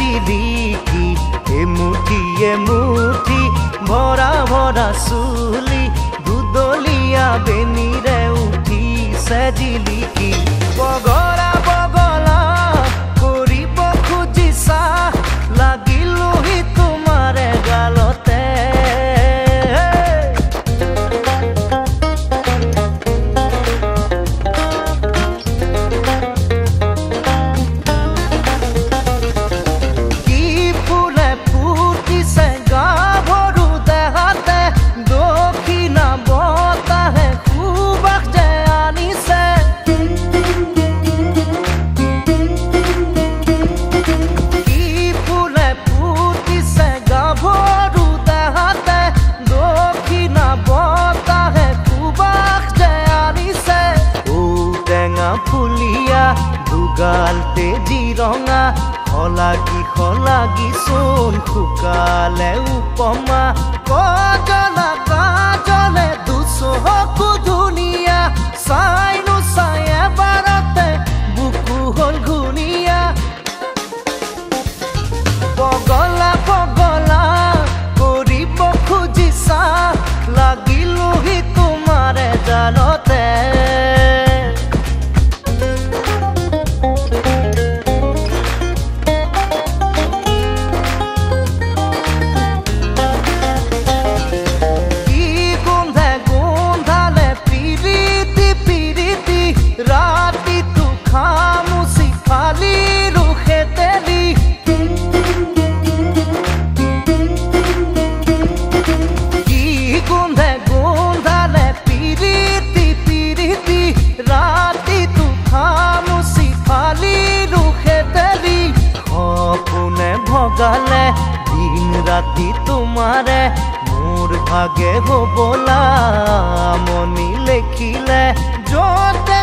জিলিকি এমুঠি ভৰা ভৰা চুলি দুদলীয়া বেনিৰে উঠিছে জিলিকি বগলা বগলা কৰিব খুজিছা লাগিলোহি তোমাৰে গালতে গালতে জিৰঙা খলাগি চোন শুকালে উপমা কজলা কাজলে দুচকু ধুনীয়া চাইনো চাই এবাৰতে বুকু হ'ল ঘূণীয়া বগলা বগলা কৰিব খুজিছা লাগিলোহি তোমাৰে জালতে ভগালে দিন ৰাতি তোমাৰে মোৰ ভাগে হবলা মনি লেখিলে যতে